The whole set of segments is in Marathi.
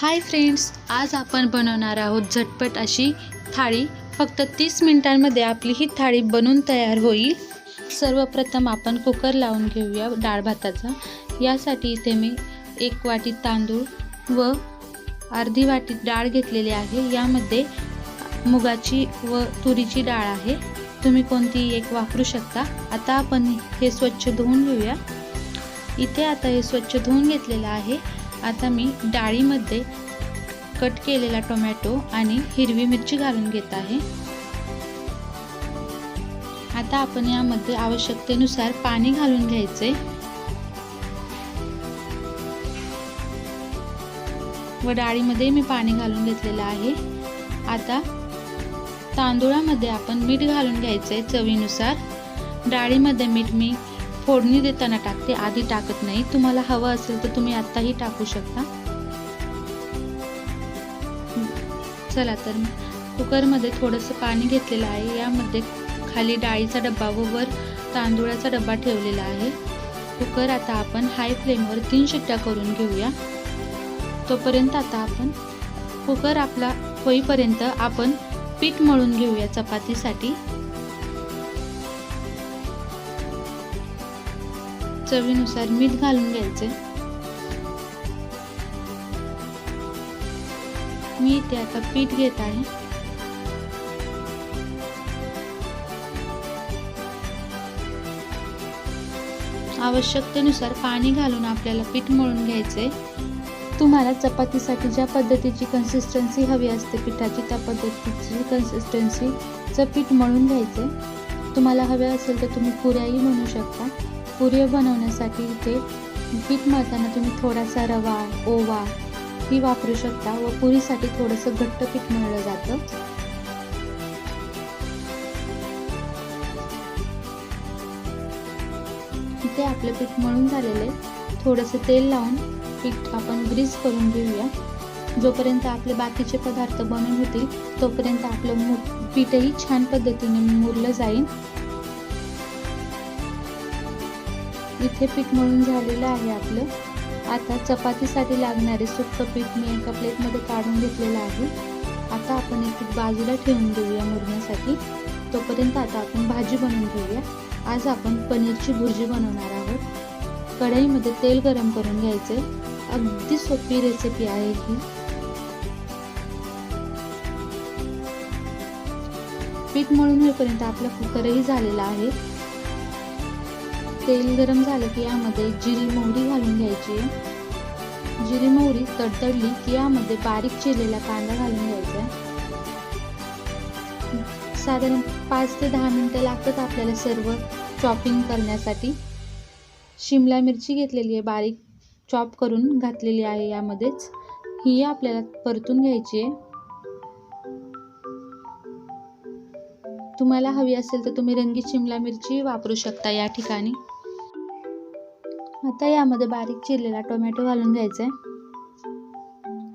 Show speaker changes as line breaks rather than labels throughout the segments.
हाय फ्रेंड्स, आज आपण बनवणार आहोत झटपट अशी थाळी। फक्त 30 मिनिटांमध्ये आपली ही थाळी बनून तयार होईल। सर्वप्रथम आपण कुकर लावून घेऊया डाळ भाताचा। यासाठी इथे मी 1 वाटी तांदूळ व अर्धी वाटी डाळ घेतलेली आहे। यामध्ये मुगाची व तुरीची डाळ आहे, तुम्ही कोणतीही एक वापरू शकता। आता आपण हे स्वच्छ धुवून घेऊया। इथे आता हे स्वच्छ धुवून घेतलेलं आहे। आता मी डाळीमध्ये कट केलेला टोमॅटो आणि हिरवी मिरची घालून घेत आहे। आता आपण यामध्ये आवश्यकतेनुसार पाणी घालून घ्यायचे व डाळीमध्ये मी पाणी घालून घेतलेलं आहे। आता तांदूळामध्ये आपण मीठ घालून घ्यायचे चवीनुसार। डाळीमध्ये मीठ मी फोडणी देताना टाकते, आधी टाकत नाही। तुम्हाला हवं असेल तर तुम्ही आताही टाकू शकता। चला तर कुकरमध्ये थोडंसं पाणी घेतलेलं आहे। यामध्ये खाली डाळीचा डब्बा व वर तांदूळाचा डब्बा ठेवलेला आहे। कुकर आता आपण हाय फ्लेमवर 3 शिट्ट्या करून घेऊया। तोपर्यंत आता आपण कुकर आपला होईपर्यंत आपण पीठ मळून घेऊया चपातीसाठी। चवीनुसार मीठ घालून घ्यायचे। मी इथे आता पीठ घेत आहे। आवश्यकतेनुसार पाणी घालून आपल्याला पीठ मळून घ्यायचे। तुम्हाला चपातीसाठी ज्या पद्धतीची कन्सिस्टन्सी हवी असते पिठाची, त्या पद्धतीची कन्सिस्टन्सीचं पीठ मळून घ्यायचे। तुम्हाला हवे असेल तर तुम्ही पुऱ्याही बनवू शकता। पुरी बनवण्यासाठी इथे पीठ मळताना तुम्ही थोडासा रवा, ओवा ही वापरू शकता व पुरीसाठी थोडंसं घट्ट पीठ मळलं जातं। इथे आपलं पीठ मळून झालेले, थोडंसं तेल लावून पीठ आपण ग्रीस करून घेऊया। जोपर्यंत आपले बाकीचे पदार्थ बनवून होतील तोपर्यंत आपलं पीठही छान पद्धतीने मुरलं जाईल। इथे पीठ मळून झालेलं आहे आपलं। आता चपातीसाठी लागणारे सुक्क पीठ मी एका प्लेटमध्ये काढून घेतलेलं आहे। आता आपण एक बाजूला ठेवून देऊया मुरण्यासाठी। तोपर्यंत आता आपण भाजी बनवून घेऊया। आज आपण पनीरची भुर्जी बनवणार आहोत। कढईमध्ये तेल गरम करून घ्यायचे। अगदी सोपी रेसिपी आहे ही। पीठ मळून होईपर्यंत आपला कुकरही झालेला आहे। तेल गरम झालं की यामध्ये जिरी मोहरी घालून घ्यायची। जिरी मोहरी तडतडली की यामध्ये बारीक चिरलेला कांदा घालून घ्यायचा। साधारण 5 ते 10 मिनिटं लागतात आपल्याला सर्व चॉपिंग करण्यासाठी। शिमला मिरची घेतलेली आहे, बारीक चॉप करून घातलेली आहे यामध्येच। ही आपल्याला परतून घ्यायची आहे। तुम्हाला हवी असेल तर तुम्ही रंगीत शिमला मिरची वापरू शकता या ठिकाणी। आता यामध्ये बारीक चिरलेला टोमॅटो घालून घ्यायचा आहे।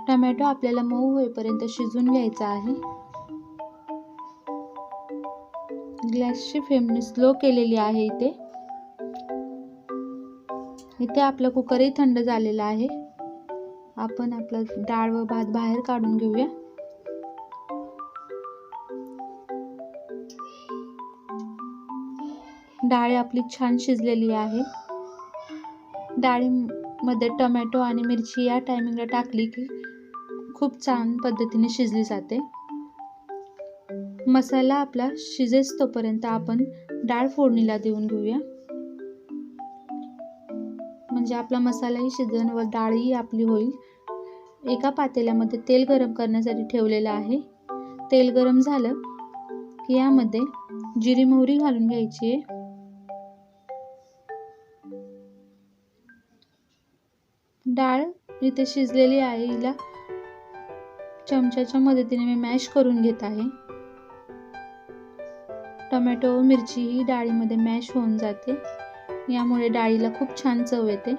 टोमॅटो आपल्याला मऊ होईपर्यंत शिजवून घ्यायचा आहे। गॅसची फ्लेम स्लो केलेली आहे इथे। इथे आपला कुकरही थंड झालेला आहे। आपण आपला डाळ व भात बाहेर काढून घेऊया। डाळ आपली छान शिजलेली आहे। डाळीमध्ये टोमॅटो आणि मिरची या टायमिंगला टाकली की खूप छान पद्धतीने शिजली जाते। मसाला आपला शिजेस तोपर्यंत आपण डाळ फोडणीला देऊन घेऊया, म्हणजे आपला मसालाही शिजेल व डाळही आपली होईल। एका पातेल्यामध्ये तेल गरम करण्यासाठी ठेवलेलं आहे। तेल गरम झालं की यामध्ये जिरी मोहरी घालून घ्यायची आहे। डाळ इथे शिजलेली आहे, हिला चमच्याच्या मदतीने मी मॅश करून घेत आहे। टोमॅटो व मिरची ही डाळीमध्ये मॅश होऊन जाते, यामुळे डाळीला खूप छान चव येते।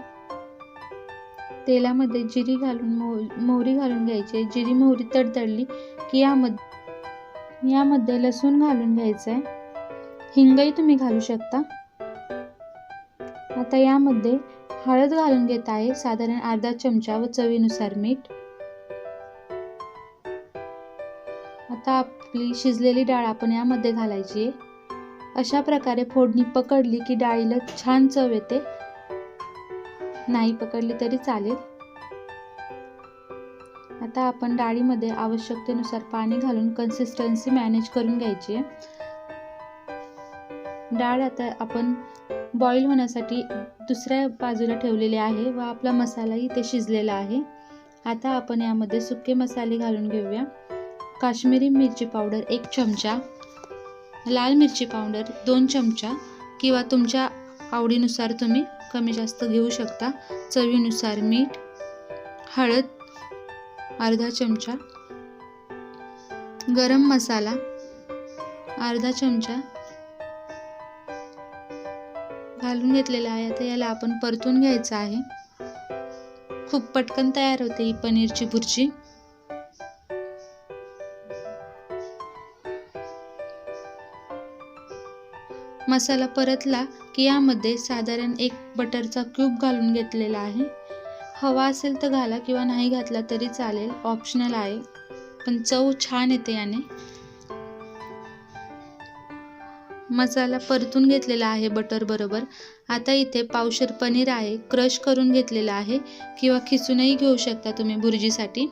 तेलामध्ये जिरी घालून मोहरी घालून घ्यायची। जिरी मोहरी तडतडली की यामध्ये लसूण घालून घ्यायचं आहे। हिंगही तुम्ही घालू शकता। आता यामध्ये हळद घालून घेत आहे, साधारण अर्धा चमचा व चवीनुसार मीठ। आता आपली शिजलेली डाळ आपण यामध्ये घालायची आहे. अशा प्रकारे फोडणी पकडली की डाळीला छान चव येते. नाही पकडली तरी चालेल. आता आपण डाळीमध्ये आवश्यकतेनुसार पाणी घालून कन्सिस्टन्सी मॅनेज करून घ्यायची आहे. डाळ आता आपण बॉईल होण्यासाठी दुसऱ्या बाजूला ठेवलेली आहे व आपला मसालाही इथे शिजलेला आहे. आता आपण यामध्ये सुके मसाले घालून घेऊया. काश्मीरी मिरची पावडर 1 चमचा, लाल मिरची पावडर 2 चमचा किंवा तुमच्या आवडीनुसार तुम्ही कमी जास्त घेऊ शकता. चवीनुसार मीठ, हळद अर्धा चमचा, गरम मसाला अर्धा चमचा घालून घेतलेला आहे. आता याला आपण परतून घ्यायचं आहे. खूप पटकन तयार होते ही पनीरची भुर्जी. मसाला परतला की यामध्ये साधारण 1 बटरचा क्यूब घालून घेतलेला आहे. हवा असेल तर घाला किंवा नाही घातला तरी चालेल, ऑप्शनल आहे, पण चव छान येते याने. मसाला परतून घेतलेला आहे बटर बरोबर. आता इथे पावशेर पनीर आहे, क्रश करून घेतलेला आहे किंवा खिसूनही घेऊ शकता तुम्ही भुर्जीसाठी.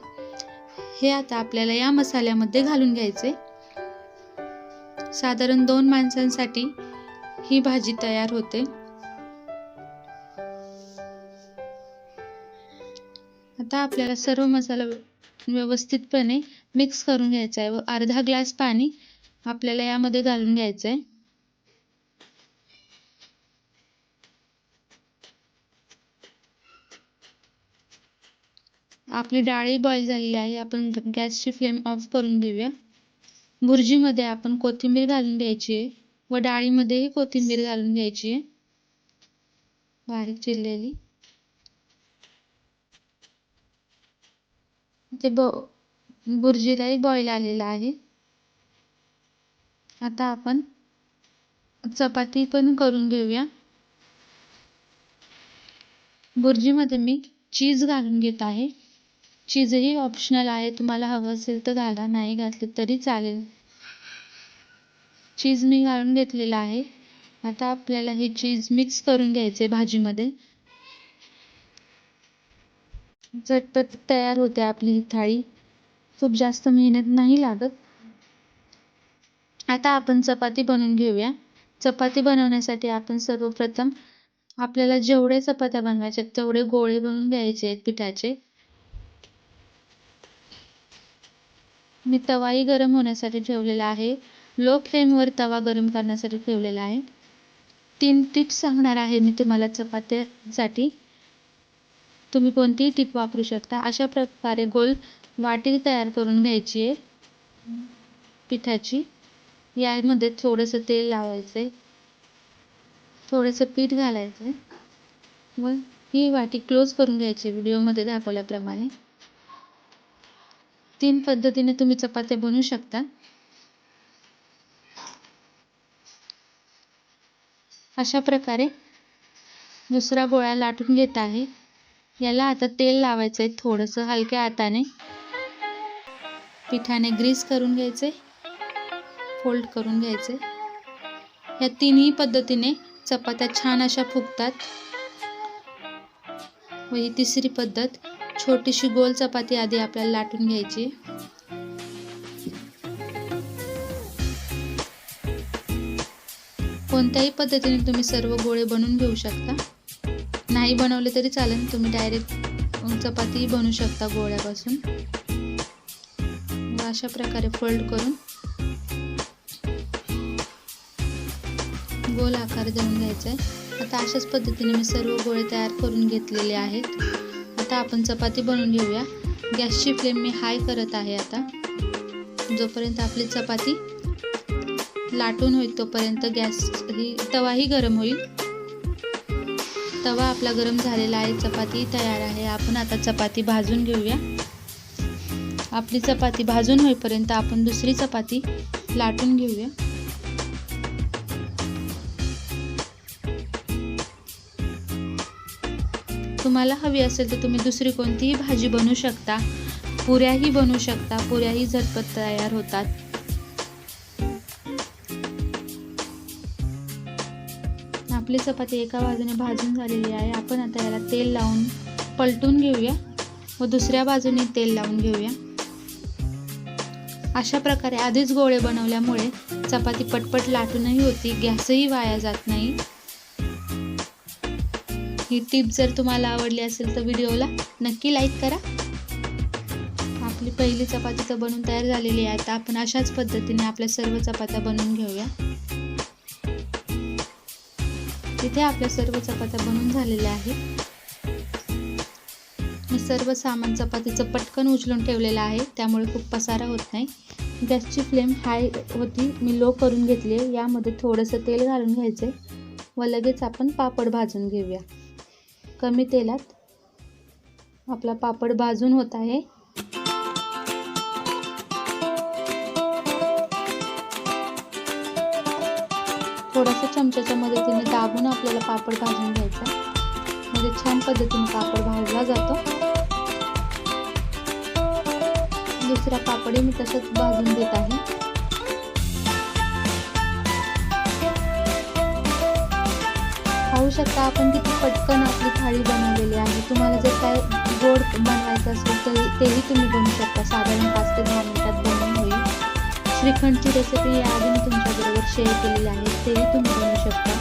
हे आता आपल्याला या मसाल्यामध्ये घालून घ्यायचे. साधारण 2 माणसांसाठी ही भाजी तयार होते. आता आपल्याला सर्व मसाला व्यवस्थितपणे मिक्स करून घ्यायचा आहे व अर्धा ग्लास पाणी आपल्याला यामध्ये घालून घ्यायचं आहे. आपली डाळी बॉईल झालेली आहे. आपण गॅसची फ्लेम ऑफ करून घेऊया. भुर्जीमध्ये आपण कोथिंबीर घालून द्यायची आहे व डाळीमध्येही कोथिंबीर घालून घ्यायची आहे, बारीक चिरलेली. ते भुर्जीलाही बॉईल आलेला आहे. आता आपण चपाती पण करून घेऊया. भुर्जीमध्ये मी चीज घालून घेत आहे. चीजही ऑप्शनल आहे, तुम्हाला हवं असेल तर घाला, नाही घातले तरी चालेल. चीज मी घालून घेतलेला आहे. आता आपल्याला हे चीज मिक्स करून घ्यायचे भाजीमध्ये. झटपट तयार होते आपली ही थाळी. खूप जास्त मेहनत नाही लागत. आता आपण चपाती बनवून घेऊया. चपाती बनवण्यासाठी आपण सर्वप्रथम आपल्याला जेवढे चपात्या बनवायचे तेवढे गोळे बनवून घ्यायचे आहेत पिठाचे. मी तवाही गरम होण्यासाठी ठेवलेला आहे. लो फ्लेमवर तवा गरम करण्यासाठी ठेवलेला आहे. 3 टिप्स सांगणार आहे मी तुम्हाला चपात्यासाठी. तुम्ही कोणतीही टिप वापरू शकता. अशा प्रकारे गोल वाटी तयार करून घ्यायची आहे पिठाची. यामध्ये थोडंसं तेल लावायचं, थोडंसं पीठ घालायचं व ही वाटी क्लोज करून घ्यायची व्हिडिओमध्ये दाखवल्याप्रमाणे. 3 पद्धतीने तुम्ही चपात्या बनवू शकता. अशा प्रकारे दुसरा गोळा लाटून घेत आहे. याला आता तेल लावायचं आहे थोडंसं हलक्या हाताने. पिठाने ग्रीस करून घ्यायचे, फोल्ड करून घ्यायचे. या 3ही पद्धतीने चपात्या छान अशा फुगतात. व ही तिसरी पद्धत, छोटीशी गोल चपाती आधी आपल्याला लाटून घ्यायची. कोणत्याही पद्धतीने तुम्ही सर्व गोळे बनवून घेऊ शकता. नाही बनवले तरी चालेल, तुम्ही डायरेक्ट चपाती बनवू शकता गोळ्यापासून. व अशा प्रकारे फोल्ड करून गोल आकार देऊन घ्यायचा आहे. आता अशाच पद्धतीने मी सर्व गोळे तयार करून घेतलेले आहेत. आता आपण चपाती बनवून घेऊया. गॅसची फ्लेम मी हाय करत आहे. आता जोपर्यंत आपली चपाती लाटून होईल तोपर्यंत तवाही गरम होईल. तवा आपला गरम झालेला आहे, चपाती तयार आहे. आपण आता चपाती भाजून घेऊया. आपली चपाती भाजून होईपर्यंत आपण दुसरी चपाती लाटून घेऊया. तुम्हाला हवी असेल तर तुम्ही दुसरी कोणतीही भाजी बनवू शकता. पुऱ्याही बनवू शकता. पुऱ्याही झटपट तयार होतात. आपली चपाती एका बाजूने भाजून झालेली आहे. आपण आता याला तेल लावून पलटून घेऊया व दुसऱ्या बाजूने तेल लावून घेऊया. अशा प्रकारे आधीच गोळे बनवल्यामुळे चपाती पटपट लाटूनही होती, गॅसही वाया जात नाही. ही टिप जर तुम्हाला आवडली असेल तर व्हिडिओला नक्की लाईक करा. आपली पहिली चपाती तर बनवून तयार झालेली आहे. आता आपण अशाच पद्धतीने आपल्या सर्व चपात्या बनवून घेऊया. इथे आपल्या सर्व चपात्या बनवून झालेल्या आहेत. मी सर्व सामान चपातीचं पटकन उचलून ठेवलेलं आहे, त्यामुळे खूप पसारा होत नाही. गॅसची फ्लेम हाय होती, मी लो करून घेतली. यामध्ये थोडंसं तेल घालून घ्यायचे व लगेच आपण पापड भाजून घेऊया. कमी तेलात आपला पापड भाजून होत आहे. थोडासा चमच्याच्या मदतीने दाबून आपल्याला पापड भाजून घ्यायचा, म्हणजे छान पद्धतीने पापड भाजला जातो. दुसरा पापडही मी तसंच भाजून घेत आहे. पाहू शकता आपण किती पटकन आपली थाळी बनवलेली आहे. तुम्हाला जर काय गोड बनवायचं असेल तेही तुम्ही बनवू शकता. साधारण 5 ते 10 मिनिटात बनवून होईल. श्रीखंडची रेसिपी याआधी मी तुमच्याबरोबर शेअर केलेली आहे, तेही तुम्ही बनवू शकता.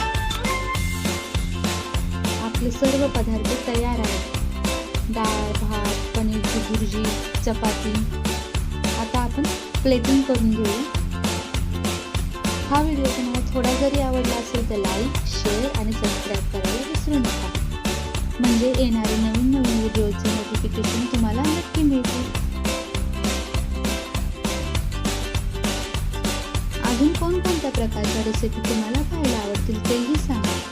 आपले सर्व पदार्थ तयार आहेत. डाळ, भात, पनीरची भुर्जी, चपाती. आता आपण प्लेटिंग करून घेऊया. हा व्हिडिओ तुम्हाला थोडा जरी आवडला असेल तर लाईक, शेअर आणि सबस्क्राईब करायला विसरू नका, म्हणजे येणारे नवीन व्हिडिओचे नोटिफिकेशन तुम्हाला नक्की मिळतील. अजून कोणकोणत्या प्रकारच्या रेसिपी तुम्हाला पाहायला आवडतील तेही सांगा.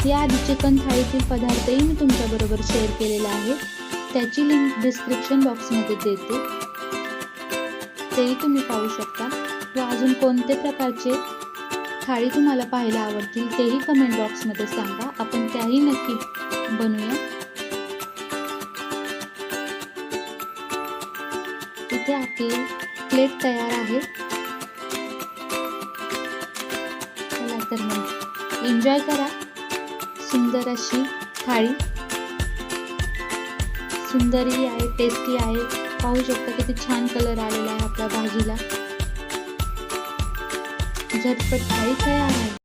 या आधी चिकन थाळीतील पदार्थही मी तुमच्याबरोबर शेअर केलेला आहे, त्याची लिंक डिस्क्रिप्शन बॉक्समध्ये देते, तेही तुम्ही पाहू शकता. व अजून कोणते प्रकारचे थाळी तुम्हाला पाहायला आवडतील तेही कमेंट बॉक्समध्ये सांगा, आपण त्याही नक्की बनवूया. इथे आपली प्लेट तयार आहे. चला तर मग एन्जॉय करा. सुंदर अशी थाळी, सुंदरही आहे, टेस्टी आहे. पाहू शकता किती छान कलर आलेला आहे आपल्या भाजीला. झटपट थाळी तयार आहे.